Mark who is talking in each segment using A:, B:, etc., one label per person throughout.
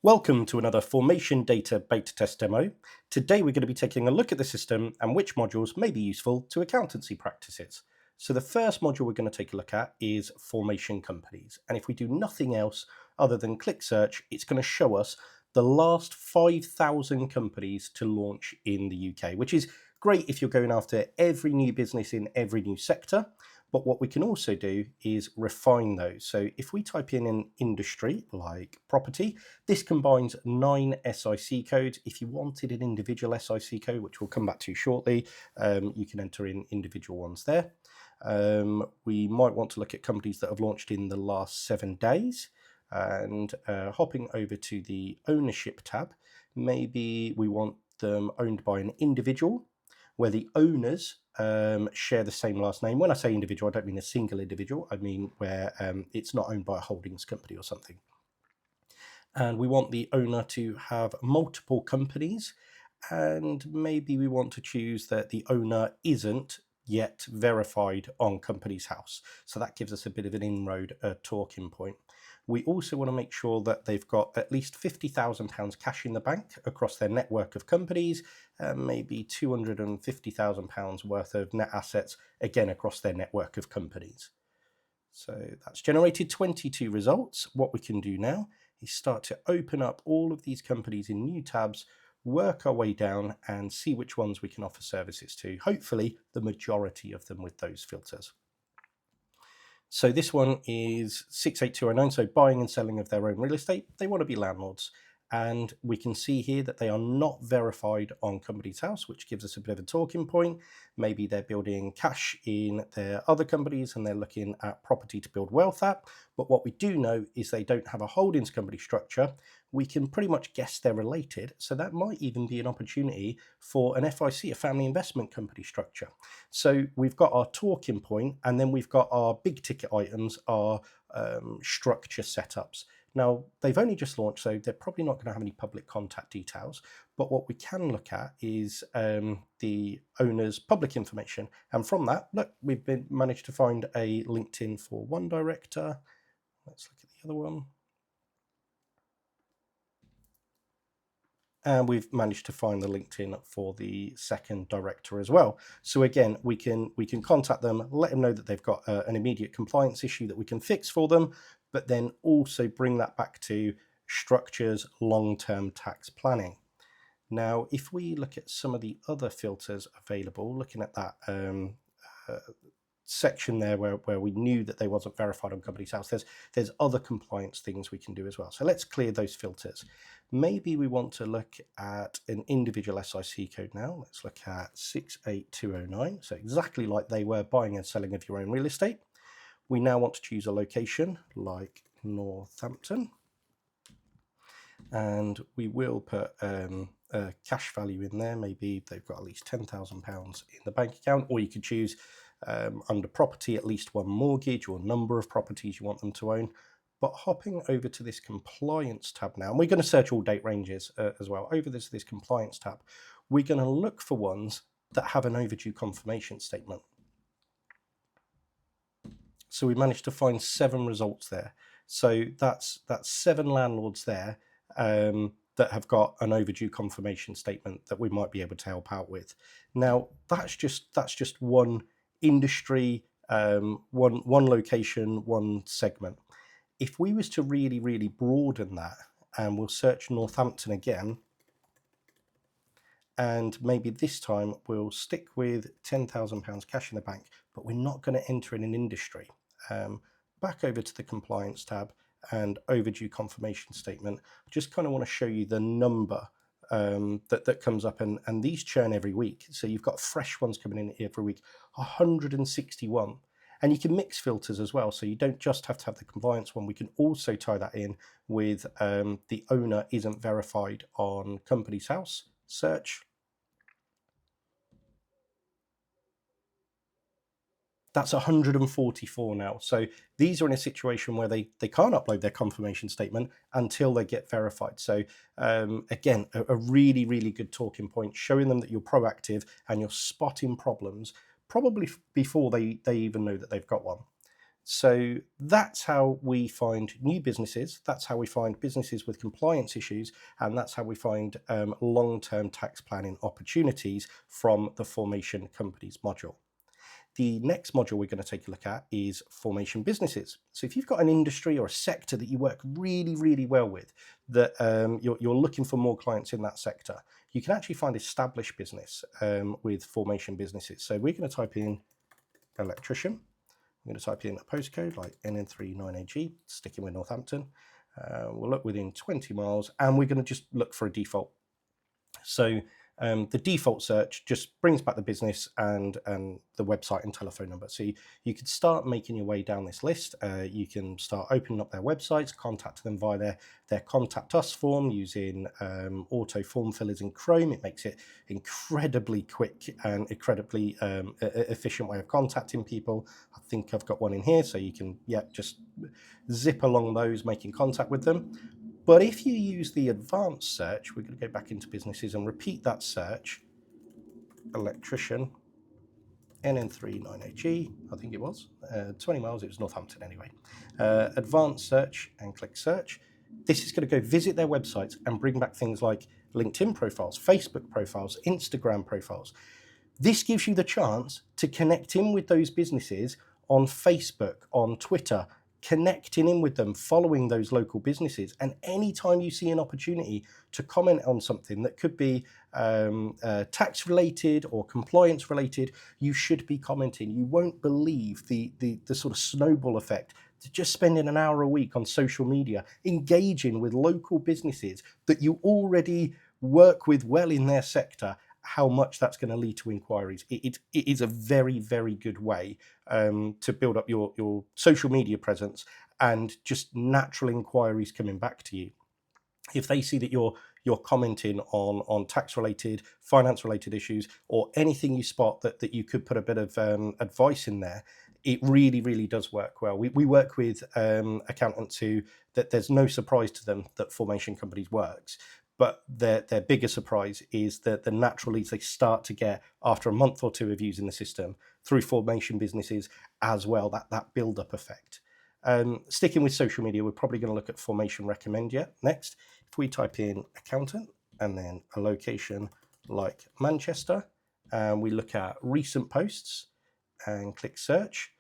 A: Welcome to another FormationData beta test demo. Today we're going to be taking a look at the system and which modules may be useful to accountancy practices. So the first module we're going to take a look at is FormationCompanies. And if we do nothing else other than click search, it's going to show us the last 5,000 companies to launch in the UK, which is great if you're going after every new business in every new sector. But what we can also do is refine those. So if we type in an industry like property, this combines 9 SIC codes. If you wanted an individual SIC code, which we'll come back to shortly, you can enter in individual ones there. We might want to look at companies that have launched in the last 7 days. And hopping over to the ownership tab, maybe we want them owned by an individual, where the owners share the same last name. When I say individual, I don't mean a single individual. I mean where it's not owned by a holdings company or something. And we want the owner to have multiple companies, and maybe we want to choose that the owner isn't yet verified on Companies House. So that gives us a bit of an inroad talking point. We also want to make sure that they've got at least £50,000 cash in the bank across their network of companies, maybe £250,000 worth of net assets, again, across their network of companies. So that's generated 22 results. What we can do now is start to open up all of these companies in new tabs, work our way down and see which ones we can offer services to. Hopefully the majority of them with those filters. So this one is 68209, so buying and selling of their own real estate. They want to be landlords. And we can see here that they are not verified on Companies House, which gives us a bit of a talking point. Maybe they're building cash in their other companies and they're looking at property to build wealth at. But what we do know is they don't have a holdings company structure. We can pretty much guess they're related. So that might even be an opportunity for an FIC, a family investment company structure. So we've got our talking point, and then we've got our big ticket items, our structure setups. Now, they've only just launched, so they're probably not going to have any public contact details. But what we can look at is the owner's public information. And from that, look, we've managed to find a LinkedIn for one director. Let's look at the other one. And we've managed to find the LinkedIn for the second director as well. So again, we can contact them, let them know that they've got an immediate compliance issue that we can fix for them, but then also bring that back to structures, long-term tax planning. Now, if we look at some of the other filters available, looking at that section there where we knew that they wasn't verified on Companies House, there's other compliance things we can do as well. So let's clear those filters. Maybe we want to look at an individual SIC code now. Let's look at 68209. So exactly like they were, buying and selling of your own real estate. We now want to choose a location like Northampton. And we will put a cash value in there. Maybe they've got at least £10,000 in the bank account, or you could choose under property at least one mortgage or number of properties you want them to own. But hopping over to this compliance tab now, and we're going to search all date ranges as well. Over this compliance tab, we're going to look for ones that have an overdue confirmation statement. So we managed to find 7 results there. So that's 7 landlords there that have got an overdue confirmation statement that we might be able to help out with. Now that's just one industry, one location, one segment. If we was to really broaden that, and we'll search Northampton again, and maybe this time we'll stick with £10,000 cash in the bank, but we're not going to enter in an industry. Back over to the compliance tab and overdue confirmation statement. Just kind of want to show you the number that comes up, and these churn every week. So you've got fresh ones coming in every week, 161. And you can mix filters as well. So you don't just have to have the compliance one. We can also tie that in with the owner isn't verified on Companies House. Search. That's 144 now. So these are in a situation where they can't upload their confirmation statement until they get verified. So again, a really good talking point, showing them that you're proactive and you're spotting problems probably before they even know that they've got one. So that's how we find new businesses, that's how we find businesses with compliance issues, and that's how we find long-term tax planning opportunities from the Formation Companies module. The next module we're going to take a look at is Formation Businesses. So if you've got an industry or a sector that you work really, really well with, that you're looking for more clients in that sector, you can actually find established business with Formation Businesses. So we're going to type in electrician. I'm going to type in a postcode like NN39AG, sticking with Northampton. We'll look within 20 miles, and we're going to just look for a default. So the default search just brings back the business and the website and telephone number. So you could start making your way down this list. You can start opening up their websites, contact them via their contact us form using auto form fillers in Chrome. It makes it incredibly quick and incredibly efficient way of contacting people. I think I've got one in here, so you can just zip along those, making contact with them. But if you use the advanced search, we're going to go back into businesses and repeat that search. Electrician, NN39AG, I think it was, 20 miles, it was Northampton anyway. Advanced search and click search. This is going to go visit their websites and bring back things like LinkedIn profiles, Facebook profiles, Instagram profiles. This gives you the chance to connect in with those businesses on Facebook, on Twitter, connecting in with them, following those local businesses. And anytime you see an opportunity to comment on something that could be tax related or compliance related, you should be commenting. You won't believe the sort of snowball effect to just spending an hour a week on social media, engaging with local businesses that you already work with well in their sector, how much that's going to lead to inquiries. It is a very, very good way to build up your social media presence and just natural inquiries coming back to you. If they see that you're commenting on tax related, finance related issues, or anything you spot that you could put a bit of advice in there, it really, really does work well. We work with accountants who, that there's no surprise to them that Formation Companies works, but their bigger surprise is that the natural leads they start to get after a month or two of using the system through Formation Businesses as well, that build-up effect. Sticking with social media, we're probably going to look at FormationRecommend next. If we type in accountant and then a location like Manchester, and we look at recent posts and click search,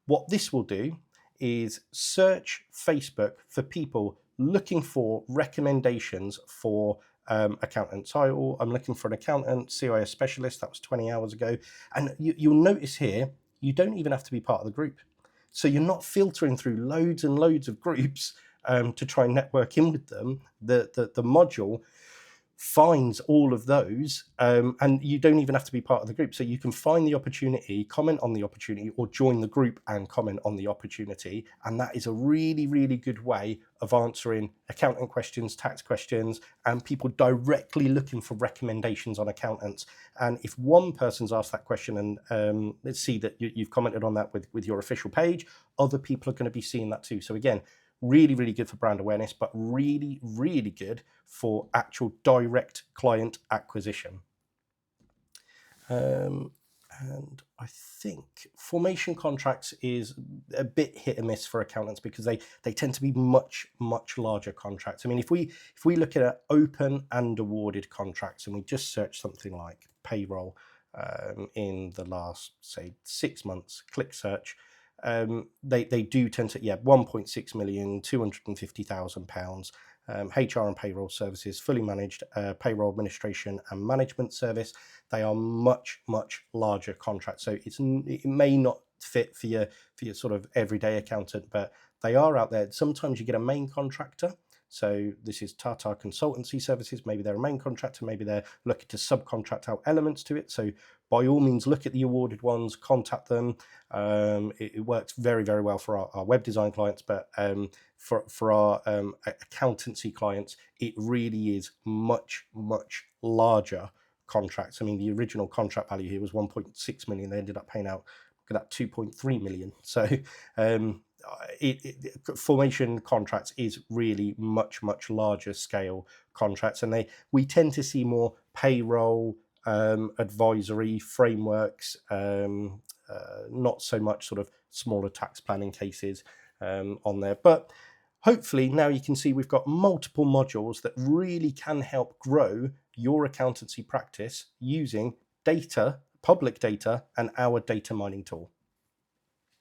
A: what this will do is search Facebook for people looking for recommendations for accountants. I'm looking for an accountant, CIS specialist. That was 20 hours ago. And you'll notice here, you don't even have to be part of the group. So you're not filtering through loads and loads of groups to try and network in with them. The module finds all of those, and you don't even have to be part of the group. So you can find the opportunity, comment on the opportunity, or join the group and comment on the opportunity. And that is a really, really good way of answering accountant questions, tax questions, and people directly looking for recommendations on accountants. And if one person's asked that question, and let's see that you've commented on that with your official page, other people are going to be seeing that too. So again, really, really good for brand awareness, but really, really good for actual direct client acquisition. And I think formation contracts is a bit hit and miss for accountants because they tend to be much, much larger contracts. I mean, if we look at open and awarded contracts and we just search something like payroll in the last, say, 6 months, click search, they do tend to 1.6 million, 250,000 pounds, HR and payroll services, fully managed payroll administration and management service. They are much, much larger contracts, so it may not fit for your sort of everyday accountant, but they are out there. Sometimes you get a main contractor. So this is Tata Consultancy Services. Maybe they're a main contractor, maybe they're looking to subcontract out elements to it. So by all means, look at the awarded ones, contact them. It works very, very well for our web design clients, but for our accountancy clients, it really is much, much larger contracts. I mean, the original contract value here was 1.6 million. They ended up paying out that 2.3 million. So formation contracts is really much, much larger scale contracts, and we tend to see more payroll, advisory frameworks, not so much sort of smaller tax planning cases on there. But hopefully now you can see we've got multiple modules that really can help grow your accountancy practice using data, public data, and our data mining tool.